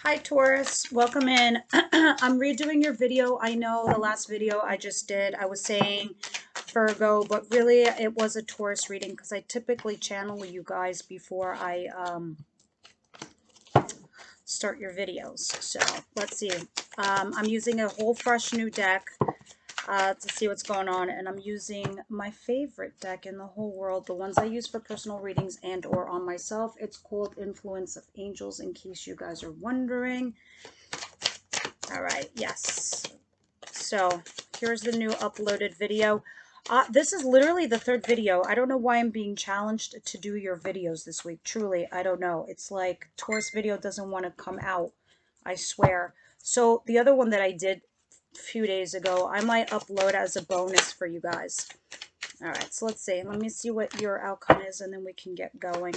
Hi Taurus, welcome in. I'm redoing your video. I know the last video I just did, I was saying Virgo, but really it was a Taurus reading because I typically channel you guys before I start your videos. So let's see. I'm using a whole fresh new deck to see what's going on, and I'm using my favorite deck in the whole world, the ones I use for personal readings and or on myself. It's called Influence of Angels, in case you guys are wondering. All right, yes. So here's the new uploaded video. This is literally the third video. I don't know why I'm being challenged to do your videos this week. Truly, I don't know. It's like Taurus video doesn't want to come out. I swear. So the other one that I did a few days ago, I might upload as a bonus for you guys. All right, so let's see. Let me see what your outcome is, and then we can get going.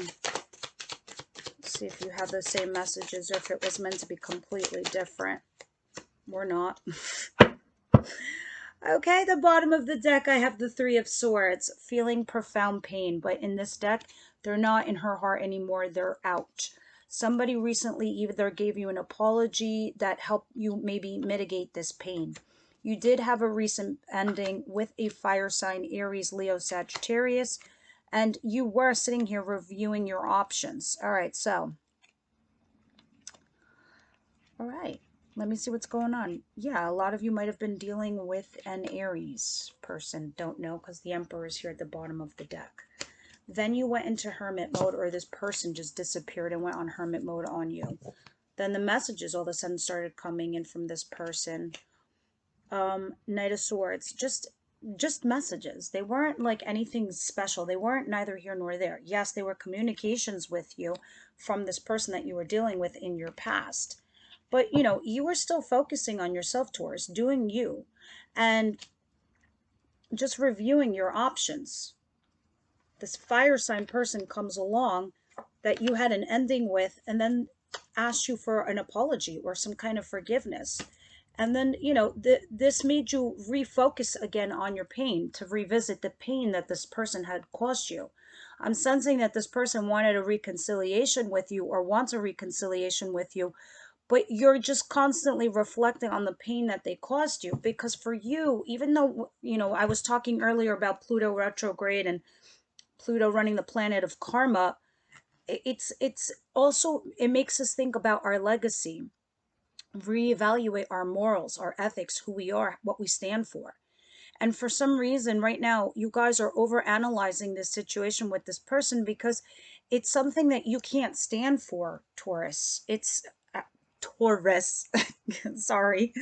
See if you have the same messages or if it was meant to be completely different. Or not. Okay, the bottom of the deck, I have the Three of Swords, feeling profound pain. But in this deck, they're not in her heart anymore. They're out. Somebody recently either gave you an apology that helped you maybe mitigate this pain. You did have a recent ending with a fire sign, Aries, Leo, Sagittarius, and you were sitting here reviewing your options. All right, so. All right. Let me see what's going on. Yeah, a lot of you might have been dealing with an Aries person. Don't know because the Emperor is here at the bottom of the deck. Then you went into hermit mode, or this person just disappeared and went on hermit mode on you. Then the messages all of a sudden started coming in from this person. Knight of Swords, just messages. They weren't like anything special. They weren't neither here nor there. Yes, they were communications with you from this person that you were dealing with in your past. But, you know, you were still focusing on yourself, Taurus, doing you, and just reviewing your options. This fire sign person comes along that you had an ending with and then asked you for an apology or some kind of forgiveness. And then, you know, this made you refocus again on your pain, to revisit the pain that this person had caused you. I'm sensing that this person wanted a reconciliation with you or wants a reconciliation with you, but you're just constantly reflecting on the pain that they caused you. Because for you, even though, you know, I was talking earlier about Pluto retrograde and Pluto running the planet of karma, it's also, it makes us think about our legacy, reevaluate our morals, our ethics, who we are, what we stand for. And for some reason right now, you guys are over analyzing this situation with this person because it's something that you can't stand for, Taurus. It's Taurus. Sorry.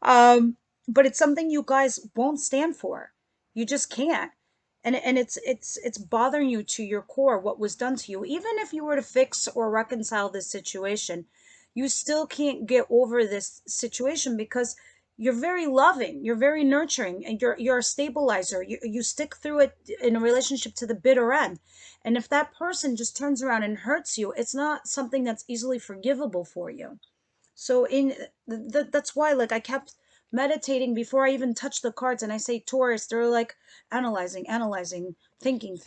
But it's something you guys won't stand for. You just can't. And it's bothering you to your core, what was done to you. Even if you were to fix or reconcile this situation, you still can't get over this situation because you're very loving, you're very nurturing, and you're a stabilizer. You stick through it in a relationship to the bitter end. And if that person just turns around and hurts you, it's not something that's easily forgivable for you. So that's why, like, I kept meditating before I even touched the cards, and I say Taurus, they're like analyzing, thinking,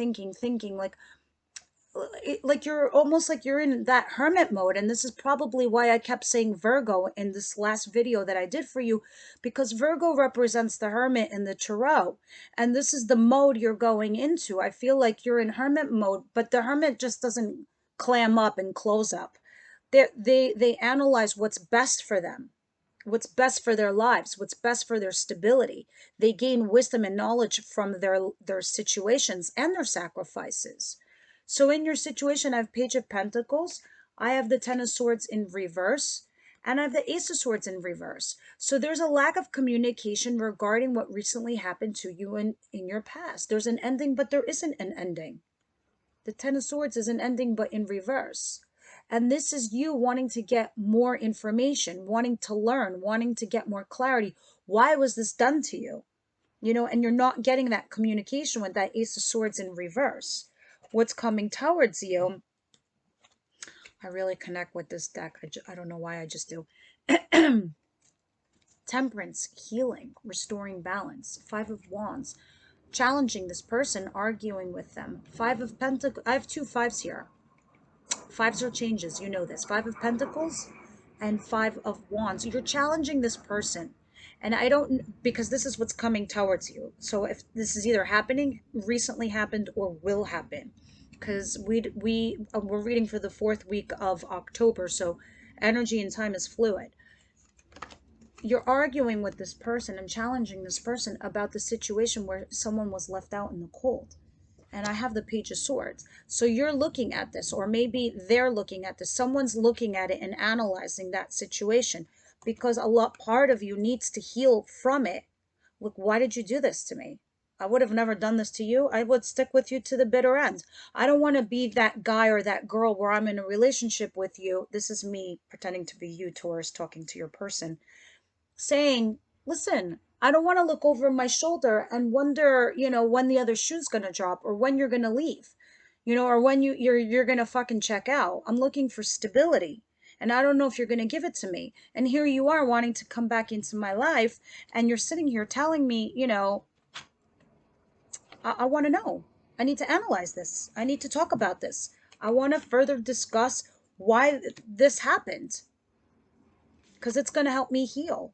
like you're almost like you're in that hermit mode. And this is probably why I kept saying Virgo in this last video that I did for you, because Virgo represents the hermit in the tarot, and this is the mode you're going into. I feel like you're in hermit mode, but the hermit just doesn't clam up and close up. They analyze what's best for them, what's best for their lives, what's best for their stability. They gain wisdom and knowledge from their situations and their sacrifices. So in your situation, I have Page of Pentacles, I have the Ten of Swords in reverse, and I have the Ace of Swords in reverse. So there's a lack of communication regarding what recently happened to you in your past. There's an ending, but there isn't an ending. The Ten of Swords is an ending, but in reverse. And this is you wanting to get more information, wanting to learn, wanting to get more clarity. Why was this done to you? You know, and you're not getting that communication with that Ace of Swords in reverse. What's coming towards you? I really connect with this deck. I don't know why, I just do. Temperance, healing, restoring balance. Five of Wands. Challenging this person, arguing with them. Five of Pentacles. I have two fives here. Fives are changes, you know this. Five of Pentacles, and 5 of Wands. You're challenging this person. And I don't, because this is what's coming towards you. So if this is either happening, recently happened, or will happen, because we're reading for the 4th week of October, so energy and time is fluid. You're arguing with this person and challenging this person about the situation where someone was left out in the cold. And I have the Page of Swords. So you're looking at this, or maybe they're looking at this. Someone's looking at it and analyzing that situation, because part of you needs to heal from it. Look, why did you do this to me? I would have never done this to you. I would stick with you to the bitter end. I don't want to be that guy or that girl where I'm in a relationship with you. This is me pretending to be you, Taurus, talking to your person, saying, listen, I don't want to look over my shoulder and wonder, when the other shoe's going to drop, or when you're going to leave, or when you're going to fucking check out. I'm looking for stability, and I don't know if you're going to give it to me. And here you are wanting to come back into my life, and you're sitting here telling me, I want to know. I need to analyze this. I need to talk about this. I want to further discuss why this happened, because it's going to help me heal.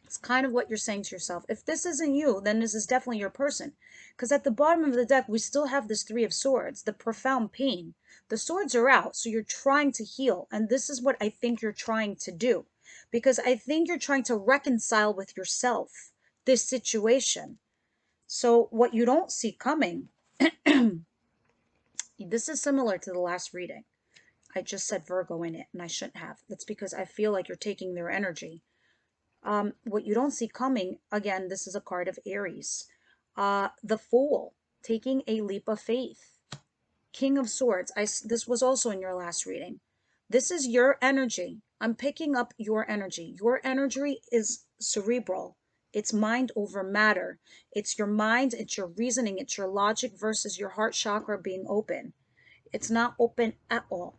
It's kind of what you're saying to yourself. If this isn't you, then this is definitely your person. Because at the bottom of the deck, we still have this 3 of Swords, the profound pain. The swords are out, so you're trying to heal. And this is what I think you're trying to do. Because I think you're trying to reconcile with yourself this situation. So what you don't see coming, this is similar to the last reading. I just said Virgo in it, and I shouldn't have. That's because I feel like you're taking their energy. What you don't see coming, again, this is a card of Aries. The Fool, taking a leap of faith. King of Swords, this was also in your last reading. This is your energy. I'm picking up your energy. Your energy is cerebral. It's mind over matter. It's your mind, it's your reasoning, it's your logic versus your heart chakra being open. It's not open at all.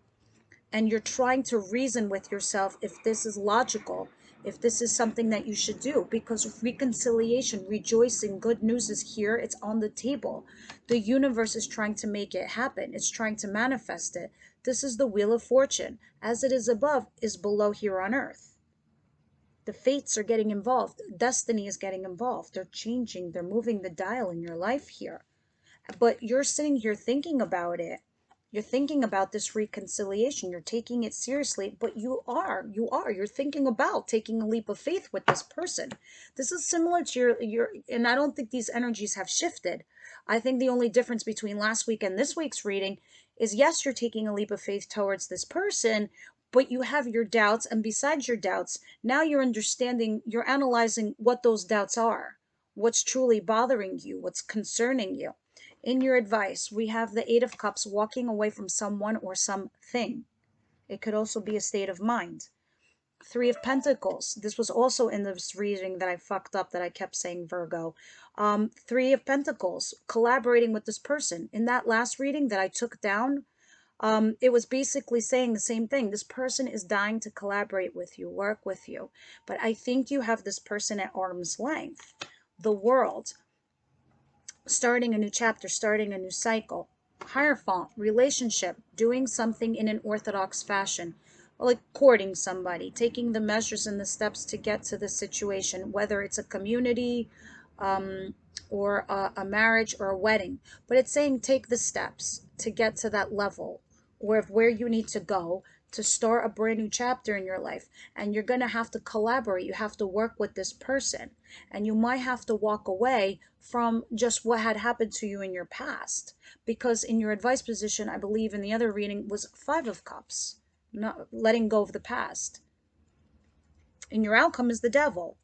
And you're trying to reason with yourself if this is logical, if this is something that you should do, because reconciliation, rejoicing, good news is here. It's on the table. The universe is trying to make it happen. It's trying to manifest it. This is the Wheel of Fortune. As it is above is below here on earth. The fates are getting involved. Destiny is getting involved. They're changing. They're moving the dial in your life here. But you're sitting here thinking about it. You're thinking about this reconciliation. You're taking it seriously, but you're thinking about taking a leap of faith with this person. This is similar to your, and I don't think these energies have shifted. I think the only difference between last week and this week's reading is, yes, you're taking a leap of faith towards this person, but you have your doubts. And besides your doubts, now you're understanding, you're analyzing what those doubts are, what's truly bothering you, what's concerning you. In your advice, we have the 8 of Cups, walking away from someone or something. It could also be a state of mind. 3 of Pentacles. This was also in this reading that I fucked up, that I kept saying Virgo. 3 of Pentacles, collaborating with this person. In that last reading that I took down, it was basically saying the same thing. This person is dying to collaborate with you, work with you. But I think you have this person at arm's length. The World, starting a new chapter, starting a new cycle. Hierophant, relationship, doing something in an orthodox fashion, like courting somebody, taking the measures and the steps to get to the situation, whether it's a community, or a marriage or a wedding. But it's saying take the steps to get to that level, or where you need to go to start a brand new chapter in your life. And you're going to have to collaborate. You have to work with this person, and you might have to walk away from just what had happened to you in your past, because in your advice position, I believe in the other reading, was 5 of Cups, not letting go of the past. And your outcome is the Devil.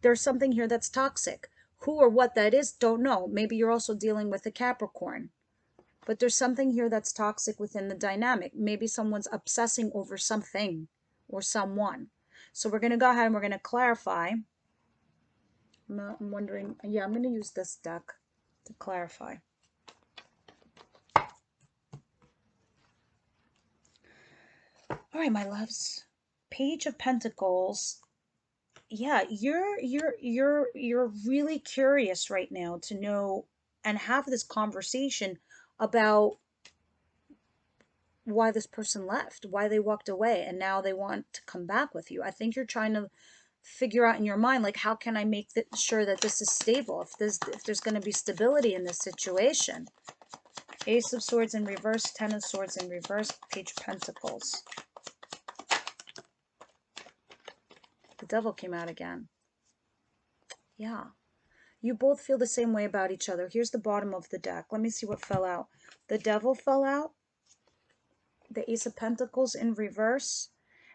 There's something here that's toxic. Who or what that is, don't know. Maybe you're also dealing with a Capricorn. But there's something here that's toxic within the dynamic. Maybe someone's obsessing over something or someone. So we're going to go ahead and we're going to clarify. I'm wondering, yeah, I'm going to use this deck to clarify. All right, my loves. Page of Pentacles. Yeah, you're really curious right now to know and have this conversation about why this person left, why they walked away, and now they want to come back with you. I think you're trying to figure out in your mind, like, how can I make sure that this is stable, if there's going to be stability in this situation. Ace of Swords in reverse, Ten of Swords in reverse, Page of Pentacles. The Devil came out again. Yeah. You both feel the same way about each other. Here's the bottom of the deck. Let me see what fell out. The Devil fell out. The Ace of Pentacles in reverse.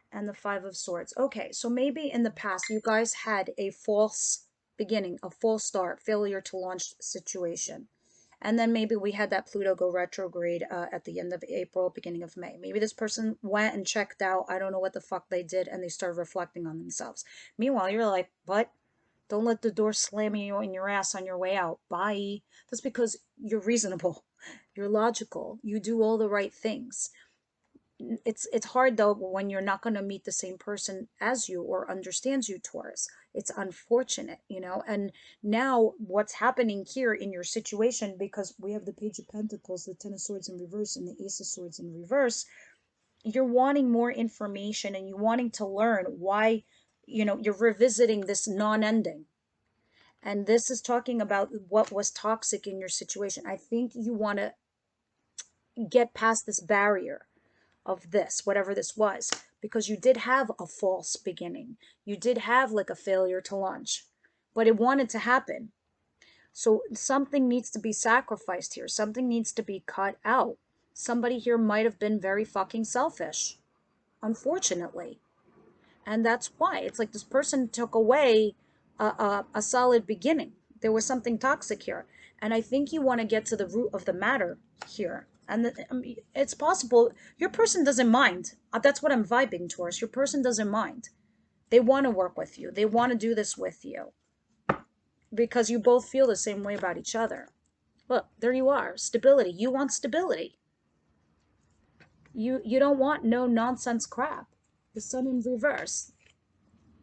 And the Five of Swords. Okay, so maybe in the past you guys had a false beginning, a false start, failure to launch situation. And then maybe we had that Pluto go retrograde at the end of April, beginning of May. Maybe this person went and checked out. I don't know what the fuck they did, and they started reflecting on themselves. Meanwhile, you're like, what? Don't let the door slam you in your ass on your way out. Bye. That's because you're reasonable. You're logical. You do all the right things. It's hard though when you're not going to meet the same person as you or understands you, Taurus. It's unfortunate, you know. And now what's happening here in your situation, because we have the Page of Pentacles, the Ten of Swords in reverse, and the Ace of Swords in reverse, you're wanting more information and you're wanting to learn why, you know, you're revisiting this non-ending. And this is talking about what was toxic in your situation. I think you want to get past this barrier of this, whatever this was, because you did have a false beginning. You did have like a failure to launch, but it wanted to happen. So something needs to be sacrificed here. Something needs to be cut out. Somebody here might have been very fucking selfish, unfortunately. And that's why it's like this person took away a solid beginning. There was something toxic here. And I think you want to get to the root of the matter here. And I mean, it's possible your person doesn't mind. That's what I'm vibing towards. Your person doesn't mind. They want to work with you. They want to do this with you because you both feel the same way about each other. Look, there you are. Stability. You want stability. You don't want no nonsense crap. The Sun in reverse.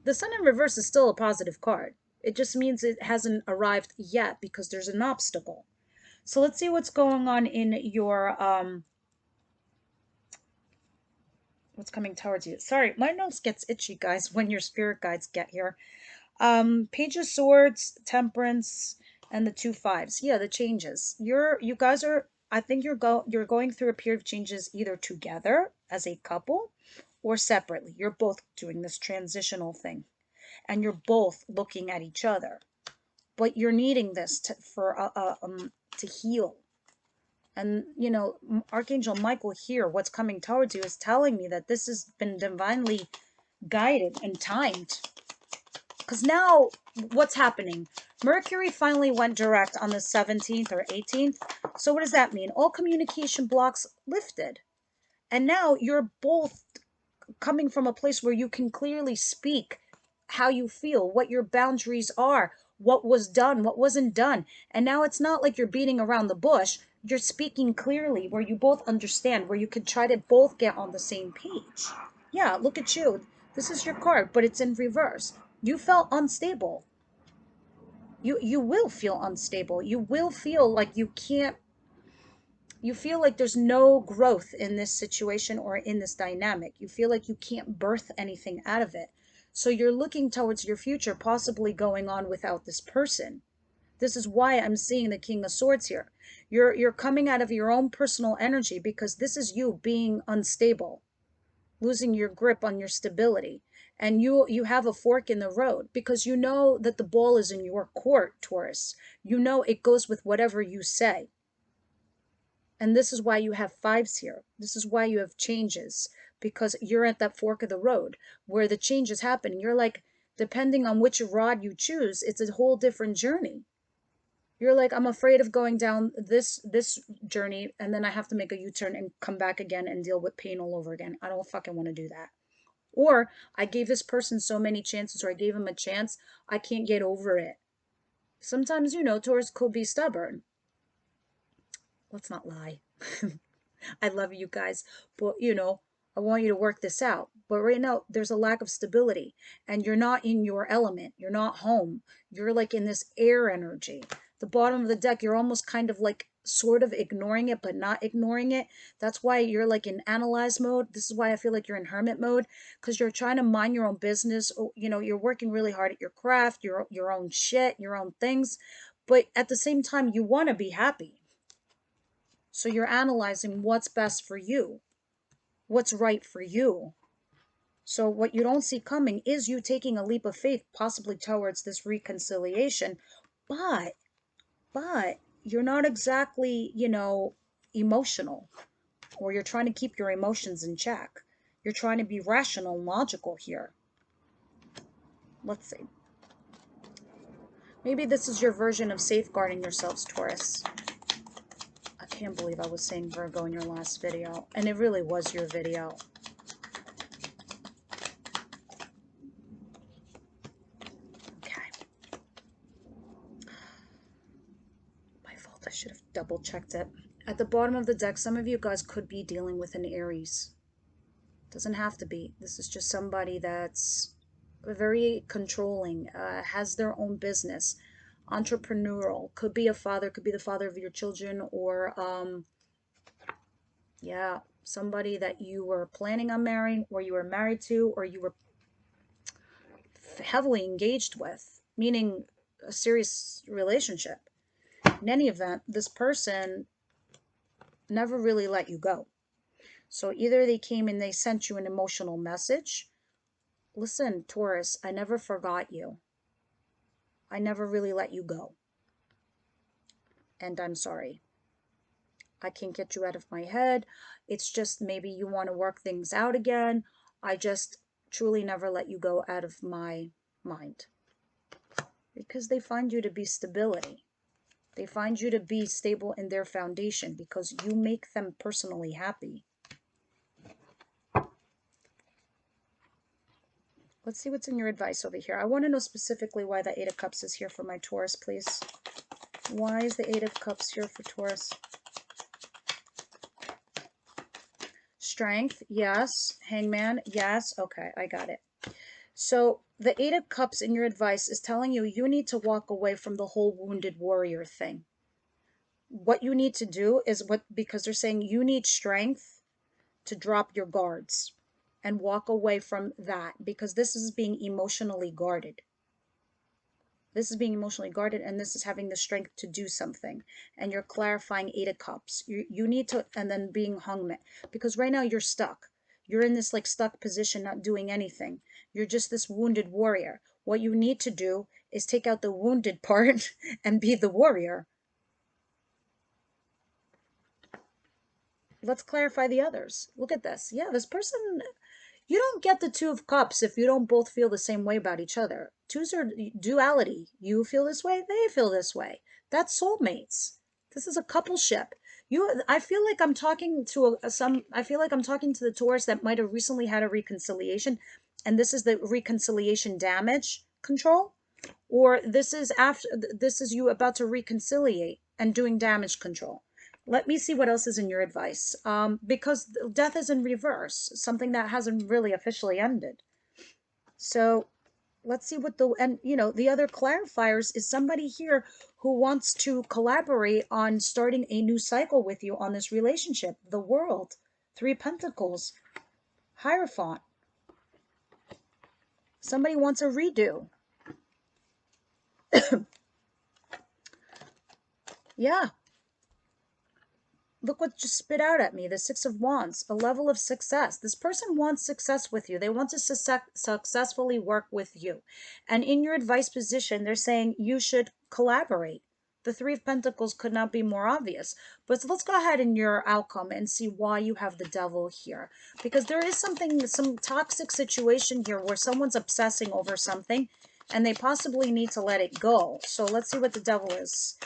The Sun in reverse is still a positive card. It just means it hasn't arrived yet because there's an obstacle. So let's see what's going on in your what's coming towards you. Sorry, my nose gets itchy, guys, when your spirit guides get here. Page of Swords, Temperance, and the 2 5s. Yeah, the changes. You guys are, I think you're going through a period of changes either together as a couple or separately. You're both doing this transitional thing. And you're both looking at each other, but you're needing this to heal. And you know, Archangel Michael here, what's coming towards you, is telling me that this has been divinely guided and timed. Because now, what's happening? Mercury finally went direct on the 17th or 18th. So what does that mean? All communication blocks lifted. And now you're both coming from a place where you can clearly speak how you feel, what your boundaries are, what was done, what wasn't done. And now it's not like you're beating around the bush. You're speaking clearly where you both understand, where you can try to both get on the same page. Yeah, look at you. This is your card, but it's in reverse. You felt unstable. You will feel unstable. You will feel like you can't, you feel like there's no growth in this situation or in this dynamic. You feel like you can't birth anything out of it. So you're looking towards your future possibly going on without this person. This is why I'm seeing the King of Swords here. You're coming out of your own personal energy because this is you being unstable, losing your grip on your stability. And you have a fork in the road because you know that the ball is in your court, Taurus. You know it goes with whatever you say. And this is why you have 5s here. This is why you have changes, because you're at that fork of the road where the change is happening. You're like, depending on which rod you choose, it's a whole different journey. You're like, I'm afraid of going down this journey and then I have to make a U-turn and come back again and deal with pain all over again. I don't fucking want to do that. Or I gave this person so many chances, or I gave him a chance, I can't get over it. Sometimes, you know, Taurus could be stubborn. Let's not lie. I love you guys, but you know, I want you to work this out. But right now, there's a lack of stability, and you're not in your element. You're not home. You're like in this air energy. The bottom of the deck, you're almost kind of like sort of ignoring it, but not ignoring it. That's why you're like in analyze mode. This is why I feel like you're in hermit mode, because you're trying to mind your own business. You know, you're working really hard at your craft, your own shit, your own things. But at the same time, you want to be happy. So you're analyzing what's best for you, what's right for you. So what you don't see coming is you taking a leap of faith, possibly towards this reconciliation. But you're not exactly, you know, emotional, or you're trying to keep your emotions in check. You're trying to be rational and logical here. Let's see. Maybe this is your version of safeguarding yourselves, Taurus. I can't believe I was saying Virgo in your last video, and it really was your video. Okay. My fault. I should have double checked it. At the bottom of the deck, some of you guys could be dealing with an Aries. Doesn't have to be. This is just somebody that's very controlling, has their own business, entrepreneurial. Could be a father, could be the father of your children, or yeah, somebody that you were planning on marrying, or you were married to, or you were heavily engaged with, meaning a serious relationship. In any event, this person never really let you go. So either they came and they sent you an emotional message. Listen, Taurus, I never forgot you. I never really let you go. And I'm sorry. I can't get you out of my head. It's just maybe you want to work things out again. I just truly never let you go out of my mind. Because they find you to be stability. They find you to be stable in their foundation because you make them personally happy. Let's see what's in your advice over here. I want to know specifically why the Eight of Cups is here for my Taurus, please. Why is the Eight of Cups here for Taurus? Strength, yes. Hangman, yes. Okay, I got it. So the Eight of Cups in your advice is telling you you need to walk away from the whole wounded warrior thing. What you need to do is because they're saying you need strength to drop your guards and walk away from that, because this is being emotionally guarded. This is being emotionally guarded, and this is having the strength to do something. And you're clarifying Eight of Cups. You need to, and then being hangman, because right now you're stuck. You're in this like stuck position, not doing anything. You're just this wounded warrior. What you need to do is take out the wounded part and be the warrior. Let's clarify the others. Look at this. Yeah, this person, you don't get the Two of Cups if you don't both feel the same way about each other. Twos are duality. You feel this way, they feel this way. That's soulmates. This is a coupleship. I feel like I'm talking to I feel like I'm talking to the Taurus that might have recently had a reconciliation, and this is the reconciliation damage control, or this is you about to reconciliate and doing damage control. Let me see what else is in your advice. Because death is in reverse, something that hasn't really officially ended. So let's see what and you know, the other clarifiers is somebody here who wants to collaborate on starting a new cycle with you on this relationship. The World, Three Pentacles, Hierophant. Somebody wants a redo. Yeah. Look what just spit out at me, the Six of Wands, a level of success. This person wants success with you. They want to successfully work with you. And in your advice position, they're saying you should collaborate. The Three of Pentacles could not be more obvious. But let's go ahead in your outcome and see why you have the Devil here. Because there is some toxic situation here where someone's obsessing over something and they possibly need to let it go. So let's see what the Devil is.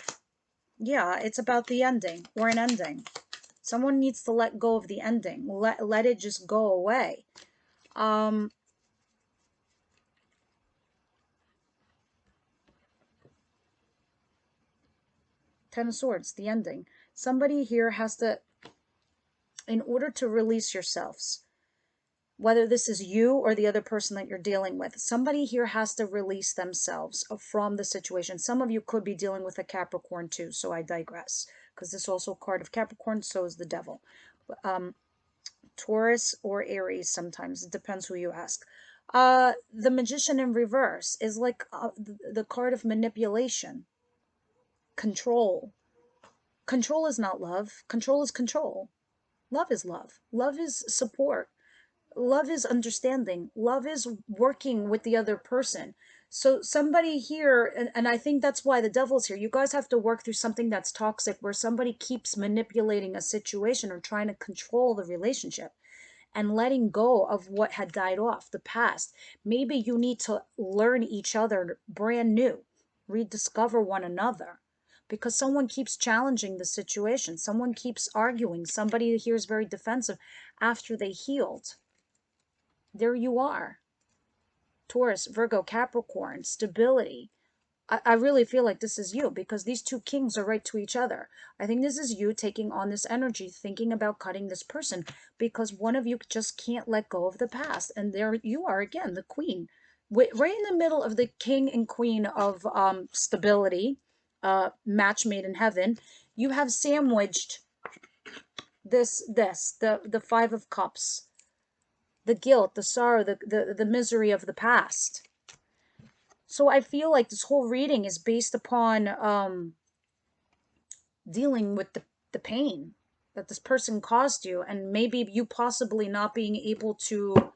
Yeah, it's about the ending, or an ending. Someone needs to let go of the ending. Let it just go away. Ten of Swords, the ending. Somebody here has to, in order to release yourselves, whether this is you or the other person that you're dealing with, somebody here has to release themselves from the situation. Some of you could be dealing with a Capricorn too, so I digress. because this is also a card of Capricorn, so is the devil. Taurus or Aries sometimes. It depends who you ask. The Magician in reverse is like the card of manipulation, control. Control is not love. Control is control. Love is love. Love is support. Love is understanding. Love is working with the other person. So somebody here, and I think that's why the devil's here. You guys have to work through something that's toxic where somebody keeps manipulating a situation or trying to control the relationship and letting go of what had died off, the past. Maybe you need to learn each other brand new, rediscover one another, because someone keeps challenging the situation. Someone keeps arguing. Somebody here is very defensive after they healed. There you are. Taurus, Virgo, Capricorn, stability. I really feel like this is you because these two kings are right to each other. I think this is you taking on this energy, thinking about cutting this person because one of you just can't let go of the past. And there you are again, the queen. Right in the middle of the king and queen of stability, match made in heaven, you have sandwiched the Five of Cups, the guilt, the sorrow, the misery of the past. So I feel like this whole reading is based upon dealing with the pain that this person caused you, and maybe you possibly not being able to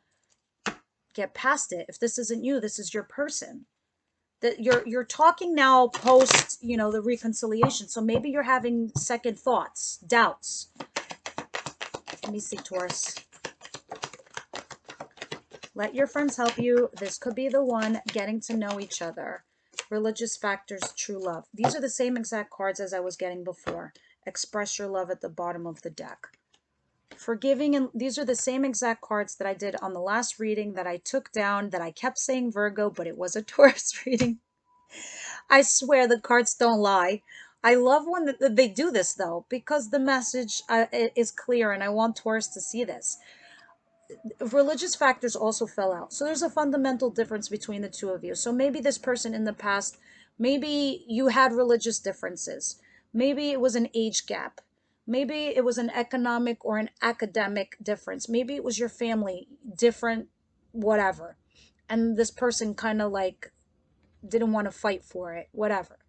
get past it. If this isn't you, this is your person. That you're talking now post, the reconciliation. So maybe you're having second thoughts, doubts. Let me see, Taurus. Let your friends help you. This could be the one. Getting to know each other. Religious factors, true love. These are the same exact cards as I was getting before. Express your love at the bottom of the deck. Forgiving, and these are the same exact cards that I did on the last reading that I took down, that I kept saying Virgo, but it was a Taurus reading. I swear the cards don't lie. I love when they do this, though, because the message is clear, and I want Taurus to see this. Religious factors also fell out. So there's a fundamental difference between the two of you. So maybe this person in the past, maybe you had religious differences. Maybe it was an age gap. Maybe it was an economic or an academic difference. Maybe it was your family, different, whatever. And this person kind of like didn't want to fight for it, whatever.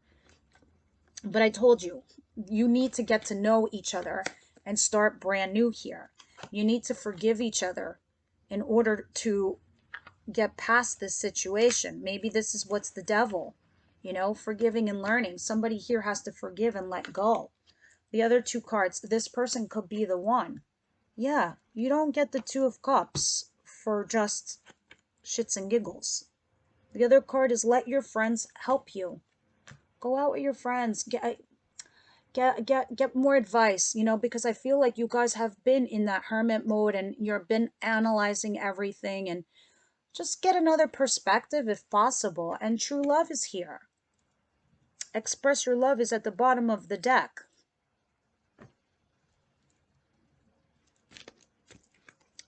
But I told you, you need to get to know each other and start brand new here. You need to forgive each other in order to get past this situation. Maybe this is what's the devil, forgiving and learning. Somebody here has to forgive and let go. The other two cards, this person could be the one. Yeah, you don't get the Two of Cups for just shits and giggles. The other card is let your friends help you. Go out with your friends. Get more advice, because I feel like you guys have been in that hermit mode and you've been analyzing everything, and just get another perspective if possible. And true love is here. Express your love is at the bottom of the deck.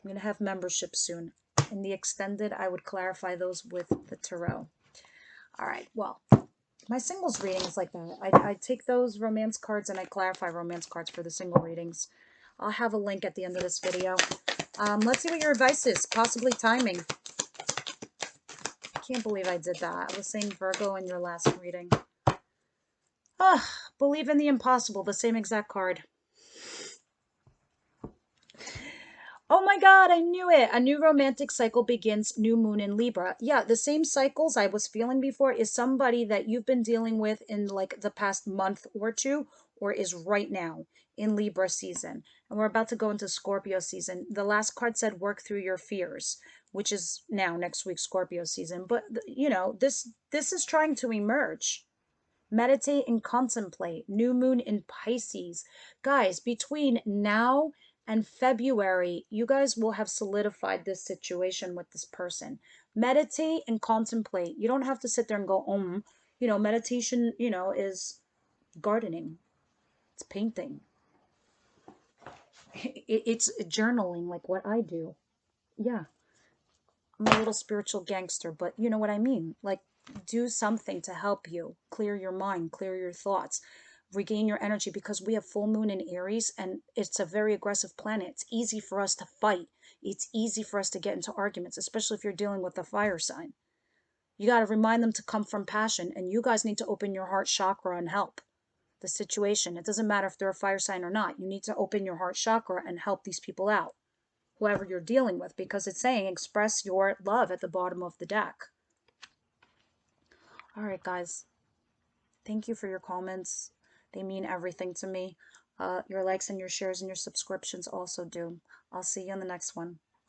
I'm going to have membership soon. In the extended, I would clarify those with the tarot. All right, well, my singles readings like that. I take those romance cards and I clarify romance cards for the single readings. I'll have a link at the end of this video. Let's see what your advice is. Possibly timing. I can't believe I did that. I was saying Virgo in your last reading. Believe in the impossible. The same exact card. Oh my God, I knew it. A new romantic cycle begins, new moon in Libra. Yeah, the same cycles I was feeling before is somebody that you've been dealing with in like the past month or two, or is right now in Libra season. And we're about to go into Scorpio season. The last card said work through your fears, which is now next week Scorpio season. But this is trying to emerge. Meditate and contemplate. New moon in Pisces. Guys, between now and February, you guys will have solidified this situation with this person. Meditate and contemplate. You don't have to sit there and go, meditation, is gardening. It's painting. It's journaling like what I do. Yeah. I'm a little spiritual gangster, but you know what I mean? Like, do something to help you clear your mind, clear your thoughts. regain your energy, because we have full moon in Aries and it's a very aggressive planet. It's easy for us to fight. It's easy for us to get into arguments, especially if you're dealing with a fire sign. You got to remind them to come from passion, and you guys need to open your heart chakra and help the situation. It doesn't matter if they're a fire sign or not. You need to open your heart chakra and help these people out, whoever you're dealing with, because it's saying express your love at the bottom of the deck. All right, guys. Thank you for your comments. They mean everything to me. Your likes and your shares and your subscriptions also do. I'll see you on the next one.